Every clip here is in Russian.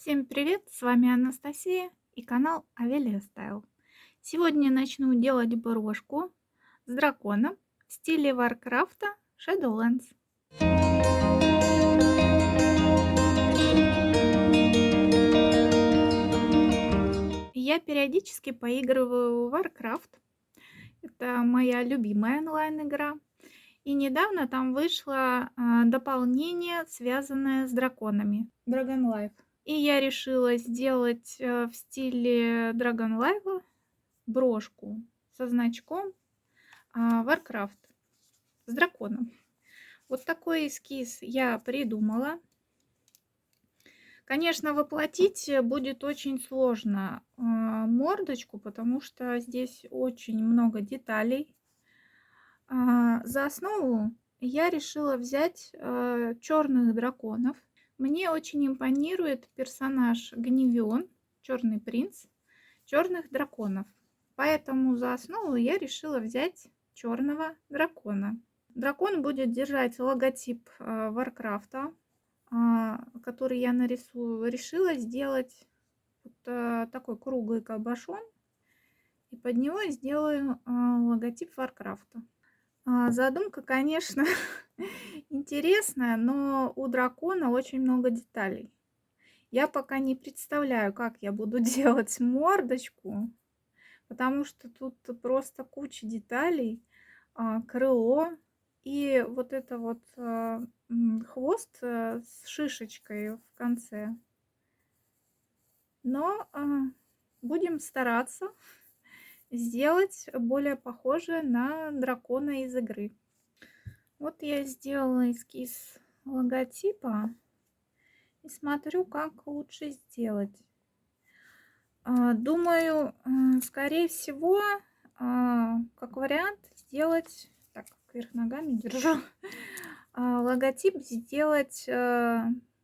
Всем привет, с вами Анастасия и канал Авелия Стайл. Сегодня начну делать брошку с драконом в стиле Варкрафта Shadowlands. Я периодически поигрываю в Warcraft. Это моя любимая онлайн-игра. И недавно там вышло дополнение, связанное с драконами. Dragon Life. И я решила сделать в стиле Dragon Life брошку со значком Warcraft с драконом. Вот такой эскиз я придумала. Конечно, воплотить будет очень сложно мордочку, потому что здесь очень много деталей. За основу я решила взять черных драконов. Мне очень импонирует персонаж Гневион, черный принц, черных драконов. Поэтому за основу я решила взять черного дракона. Дракон будет держать логотип Варкрафта, который я нарисую. Решила сделать вот такой круглый кабошон. И под него сделаю логотип Варкрафта. Задумка, конечно, интересная, но у дракона очень много деталей. Я пока не представляю, как я буду делать мордочку, потому что тут просто куча деталей, крыло и вот это вот хвост с шишечкой в конце. Но будем стараться сделать более похоже на дракона из игры. Вот я сделала эскиз логотипа и смотрю, как лучше сделать. Думаю, скорее всего, как вариант сделать, так, вверх ногами держу, логотип сделать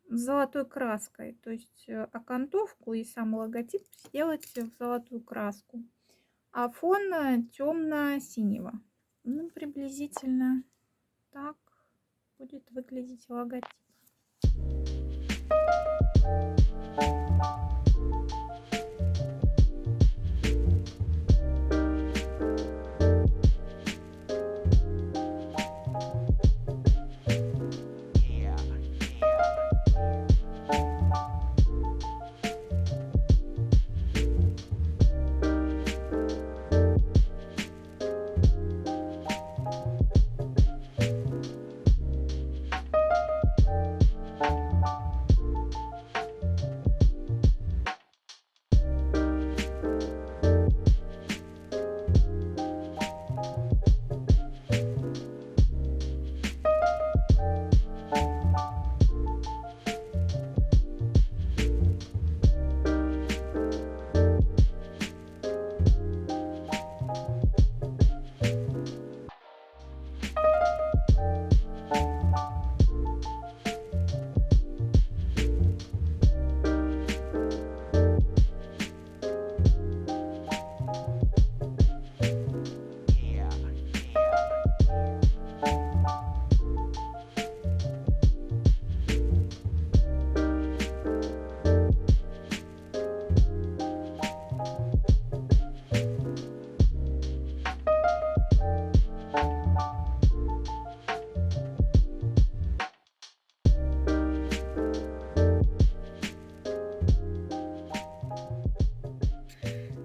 золотой краской. То есть окантовку и сам логотип сделать в золотую краску. А фон темно-синего. Ну, приблизительно так будет выглядеть логотип.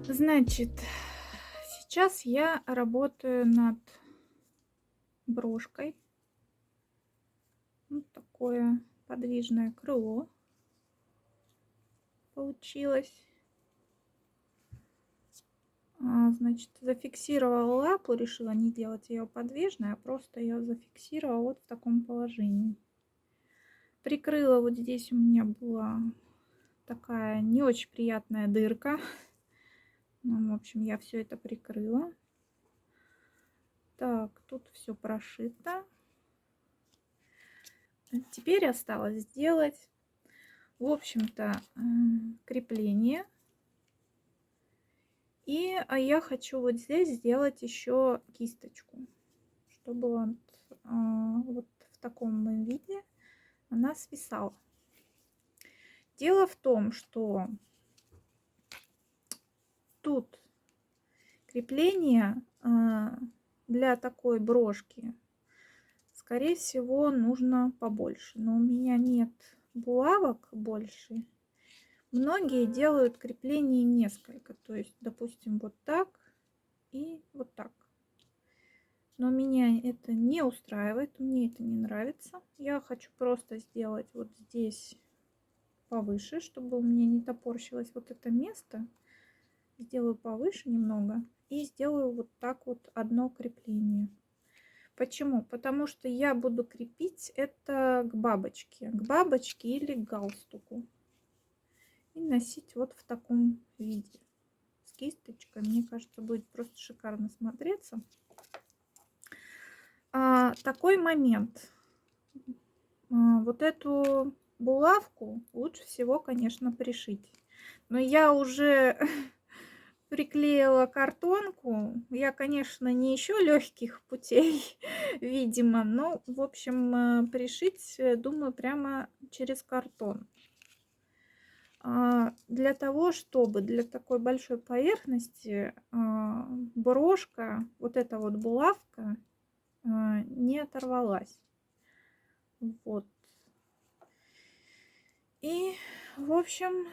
Значит, сейчас я работаю над брошкой. Вот такое подвижное крыло получилось. Значит, зафиксировала лапу, решила не делать ее подвижной, а просто ее зафиксировала вот в таком положении. Прикрыла вот здесь у меня была такая не очень приятная дырка. Ну, в общем, я все это прикрыла. Так, тут все прошито. Теперь осталось сделать, в общем-то, крепление. И я хочу вот здесь сделать еще кисточку, чтобы вот в таком виде она свисала. Дело в том, что тут крепление для такой брошки, скорее всего, нужно побольше. Но у меня нет булавок больше. Многие делают крепление несколько. То есть, допустим, вот так и вот так. Но меня это не устраивает, мне это не нравится. Я хочу просто сделать вот здесь повыше, чтобы у меня не топорщилось вот это место. Сделаю повыше немного и сделаю вот так вот одно крепление. Почему? Потому что я буду крепить это к бабочке или к галстуку. И носить вот в таком виде. С кисточкой, мне кажется, будет просто шикарно смотреться. Такой момент. Вот эту булавку лучше всего, конечно, пришить. Но я уже приклеила картонку. Я, конечно, не ищу легких путей, видимо. Но, в общем, пришить, думаю, прямо через картон. Для того, чтобы для такой большой поверхности брошка, вот эта вот булавка, не оторвалась. Вот. И, в общем,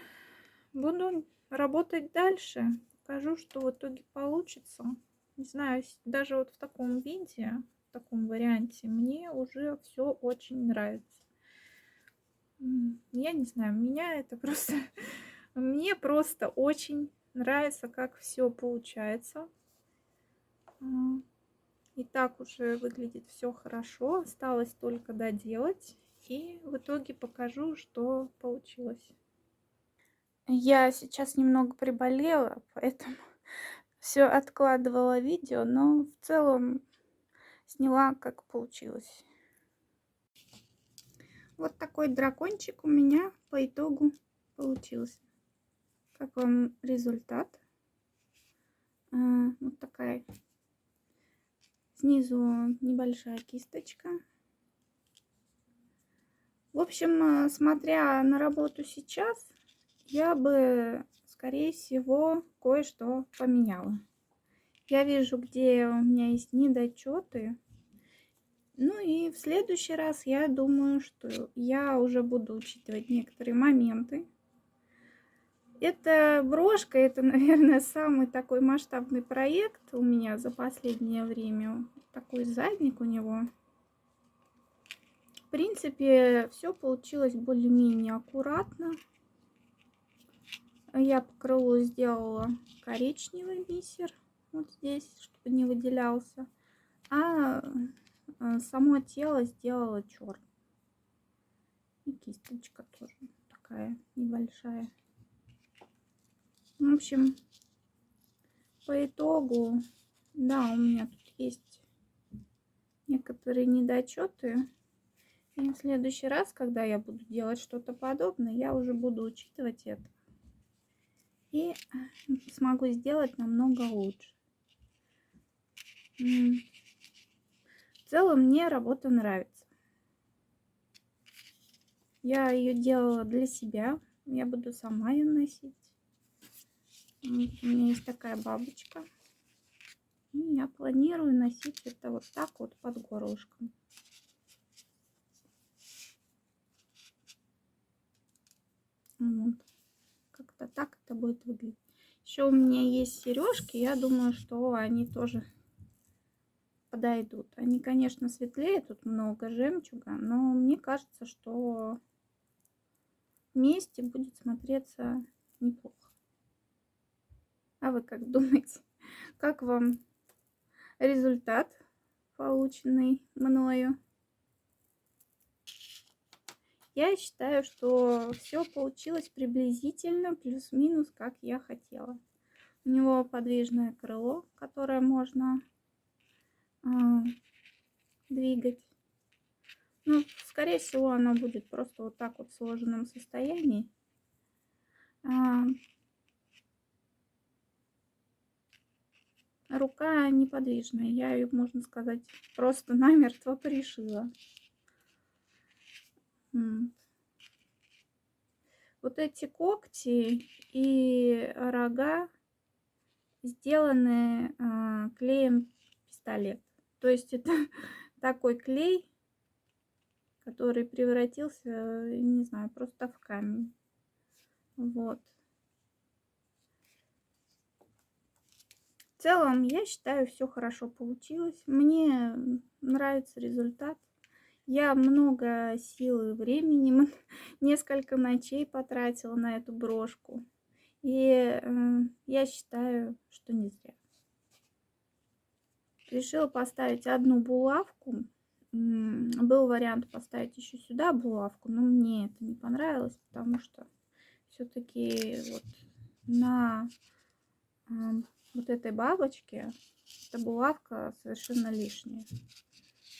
буду работать дальше. Покажу, что в итоге получится. Не знаю, даже вот в таком виде, в таком варианте, мне уже все очень нравится. Я не знаю, меня это просто... Мне просто очень нравится, как все получается. И так уже выглядит все хорошо. Осталось только доделать. И в итоге покажу, что получилось. Я сейчас немного приболела, поэтому все откладывала видео, но в целом сняла, как получилось. Вот такой дракончик у меня по итогу получился. Как вам результат? Вот такая снизу небольшая кисточка. В общем, смотря на работу сейчас, я бы, скорее всего, кое-что поменяла. Я вижу, где у меня есть недочеты. Ну и в следующий раз я думаю, что я уже буду учитывать некоторые моменты. Эта брошка, это, наверное, самый такой масштабный проект у меня за последнее время. Такой задник у него. В принципе, все получилось более-менее аккуратно. Я по крылу сделала коричневый бисер вот здесь, чтобы не выделялся. А само тело сделала черным. И кисточка тоже такая небольшая. В общем, по итогу, да, у меня тут есть некоторые недочеты. И в следующий раз, когда я буду делать что-то подобное, я уже буду учитывать это. И смогу сделать намного лучше. В целом мне работа нравится. Я ее делала для себя. Я буду сама ее носить. У меня есть такая бабочка. И я планирую носить это вот так вот под горлышком. Вот. Как-то так это будет выглядеть. Еще у меня есть сережки. Я думаю, что они тоже подойдут. Они, конечно, светлее. Тут много жемчуга. Но мне кажется, что вместе будет смотреться неплохо. А вы как думаете? Как вам результат, полученный мною? Я считаю, что все получилось приблизительно плюс-минус, как я хотела. У него подвижное крыло, которое можно двигать. Ну, скорее всего, оно будет просто вот так вот в сложенном состоянии. Рука неподвижная. Я ее, можно сказать, просто намертво пришила. Вот эти когти и рога сделаны клеем пистолет. То есть это такой клей, который превратился, не знаю, просто в камень. Вот. В целом, я считаю, все хорошо получилось. Мне нравится результат. Я много сил и времени, несколько ночей потратила на эту брошку. И я считаю, что не зря. Решила поставить одну булавку. Был вариант поставить еще сюда булавку, но мне это не понравилось, потому что все-таки вот на вот этой бабочке эта булавка совершенно лишняя.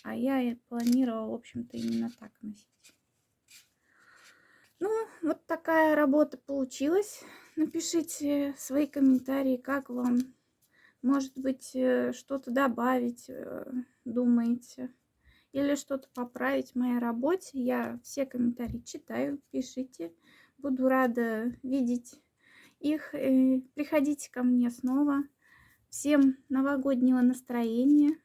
А я и планировала, в общем-то, именно так носить. Ну, вот такая работа получилась. Напишите свои комментарии, как вам. Может быть, что-то добавить думаете. Или что-то поправить в моей работе. Я все комментарии читаю, пишите. Буду рада видеть их. Приходите ко мне снова. Всем новогоднего настроения.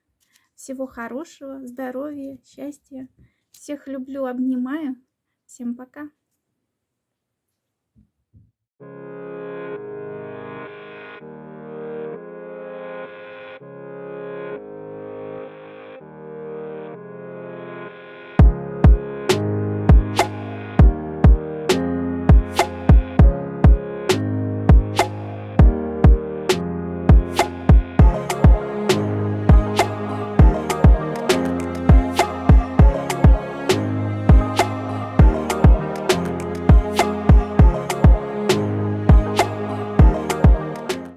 Всего хорошего, здоровья, счастья. Всех люблю, обнимаю. Всем пока.